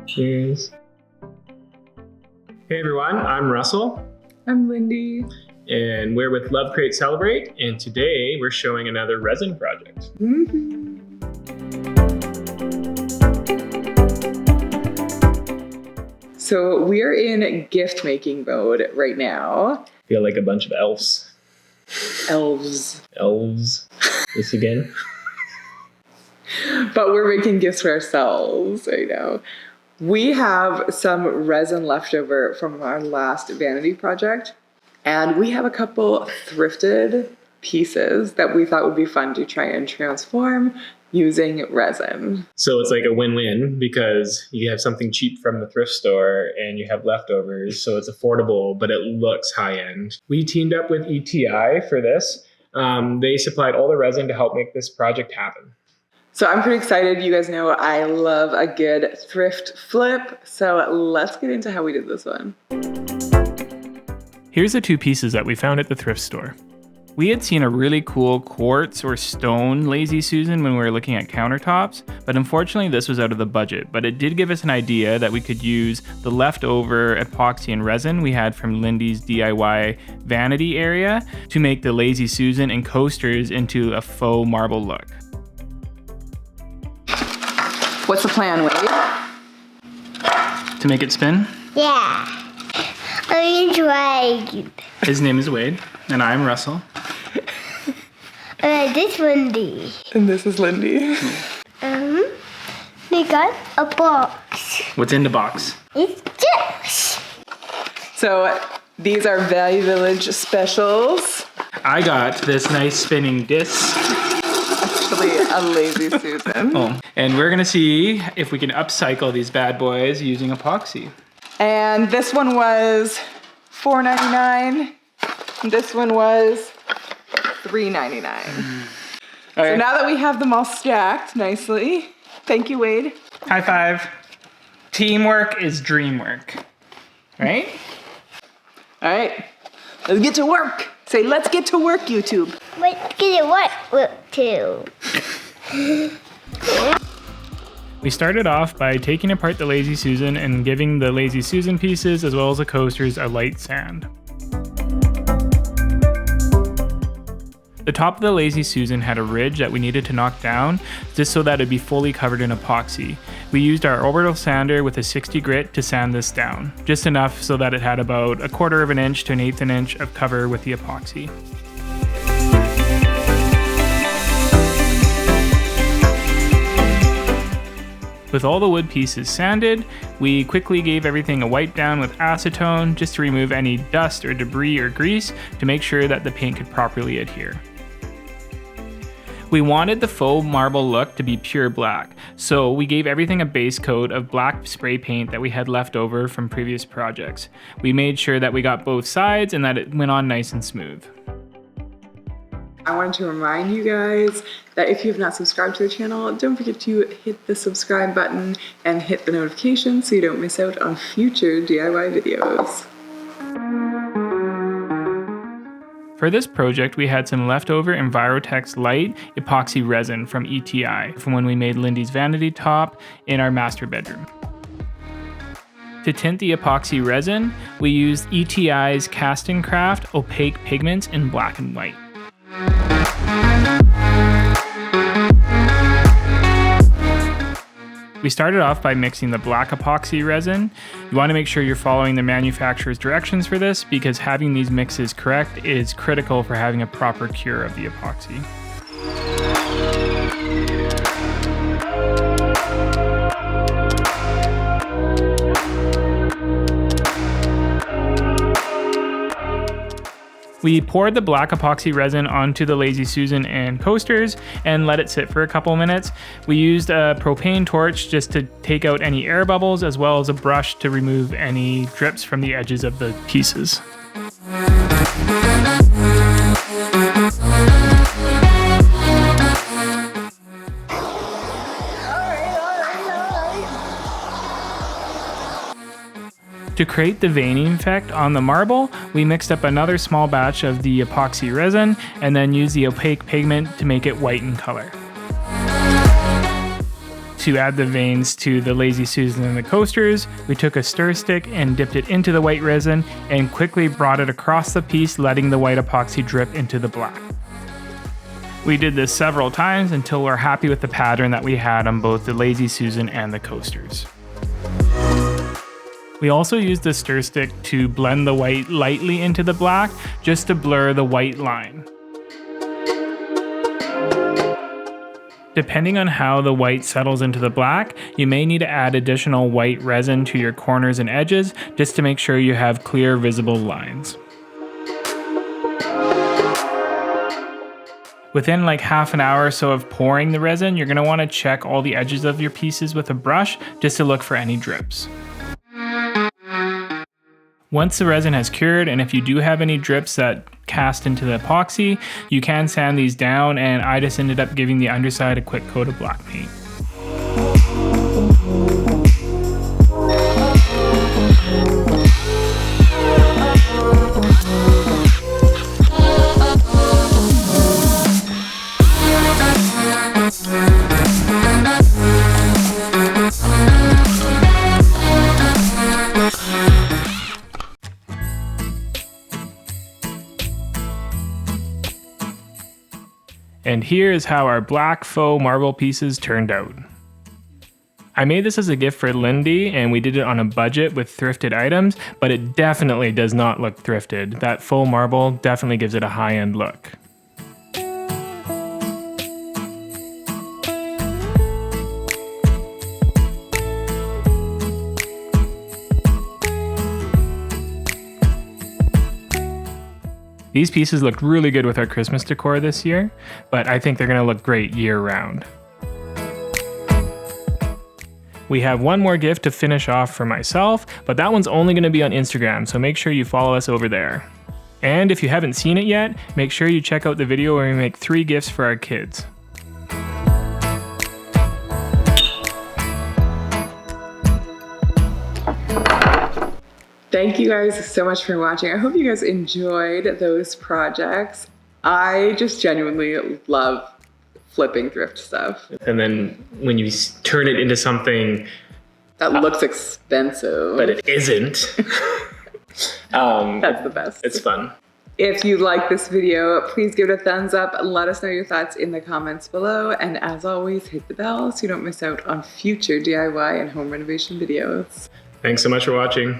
Cheers. Hey everyone, I'm Russell. I'm Lindy. And we're with Love Create Celebrate, and today we're showing another resin project. So we're in gift making mode right now. Feel like a bunch of elves. Elves. This again. But we're making gifts for ourselves right now. We have some resin left over from our last vanity project, and we have a couple thrifted pieces that we thought would be fun to try and transform using resin. So it's like a win-win because you have something cheap from the thrift store and you have leftovers, so it's affordable, but it looks high-end. We teamed up with ETI for this. They supplied all the resin to help make this project happen. So I'm pretty excited. You guys know I love a good thrift flip. So let's get into how we did this one. Here's the two pieces that we found at the thrift store. We had seen a really cool quartz or stone Lazy Susan when we were looking at countertops, but unfortunately this was out of the budget. But it did give us an idea that we could use the leftover epoxy and resin we had from Lindy's DIY vanity area to make the Lazy Susan and coasters into a faux marble look. What's the plan, Wade? To make it spin? Yeah. I'm trying. His name is Wade, and I'm Russell. This Wendy. And this is Lindy. We got a box. What's in the box? It's chips. So these are Value Village specials. I got this nice spinning disc. Actually, a Lazy Susan. Oh, and we're gonna see if we can upcycle these bad boys using epoxy. And this one was $4.99. This one was $3.99. So now that we have them all stacked nicely, thank you, Wade. High five. Teamwork is dream work. Right? All right, let's get to work. Say, let's get to work, YouTube. Let's get it work too. We started off by taking apart the Lazy Susan and giving the Lazy Susan pieces as well as the coasters a light sand. The top of the Lazy Susan had a ridge that we needed to knock down just so that it'd be fully covered in epoxy. We used our orbital sander with a 60 grit to sand this down, just enough so that it had about 1/4 of an inch to 1/8 an inch of cover with the epoxy. With all the wood pieces sanded, we quickly gave everything a wipe down with acetone just to remove any dust or debris or grease to make sure that the paint could properly adhere. We wanted the faux marble look to be pure black, so we gave everything a base coat of black spray paint that we had left over from previous projects. We made sure that we got both sides and that it went on nice and smooth. I wanted to remind you guys that if you have not subscribed to the channel, don't forget to hit the subscribe button and hit the notification so you don't miss out on future DIY videos. For this project, we had some leftover Envirotex Light epoxy resin from ETI from when we made Lindy's vanity top in our master bedroom. To tint the epoxy resin, we used ETI's Cast and Craft opaque pigments in black and white. We started off by mixing the black epoxy resin. You want to make sure you're following the manufacturer's directions for this because having these mixes correct is critical for having a proper cure of the epoxy. We poured the black epoxy resin onto the Lazy Susan and coasters and let it sit for a couple minutes. We used a propane torch just to take out any air bubbles as well as a brush to remove any drips from the edges of the pieces. To create the veining effect on the marble, we mixed up another small batch of the epoxy resin and then used the opaque pigment to make it white in color. To add the veins to the Lazy Susan and the coasters, we took a stir stick and dipped it into the white resin and quickly brought it across the piece, letting the white epoxy drip into the black. We did this several times until we're happy with the pattern that we had on both the Lazy Susan and the coasters. We also used the stir stick to blend the white lightly into the black, just to blur the white line. Depending on how the white settles into the black, you may need to add additional white resin to your corners and edges just to make sure you have clear, visible lines. Within like half an hour or so of pouring the resin, you're going to want to check all the edges of your pieces with a brush just to look for any drips. Once the resin has cured, and if you do have any drips that cast into the epoxy, you can sand these down, and I just ended up giving the underside a quick coat of black paint. And here is how our black faux marble pieces turned out. I made this as a gift for Lindy, and we did it on a budget with thrifted items, but it definitely does not look thrifted. That faux marble definitely gives it a high-end look. These pieces looked really good with our Christmas decor this year, but I think they're going to look great year-round. We have one more gift to finish off for myself, but that one's only going to be on Instagram, so make sure you follow us over there. And if you haven't seen it yet, make sure you check out the video where we make 3 gifts for our kids. Thank you guys so much for watching. I hope you guys enjoyed those projects. I just genuinely love flipping thrift stuff. And then when you turn it into something that looks expensive, but it isn't, that's the best. It's fun. If you like this video, please give it a thumbs up. Let us know your thoughts in the comments below. And as always, hit the bell so you don't miss out on future DIY and home renovation videos. Thanks so much for watching.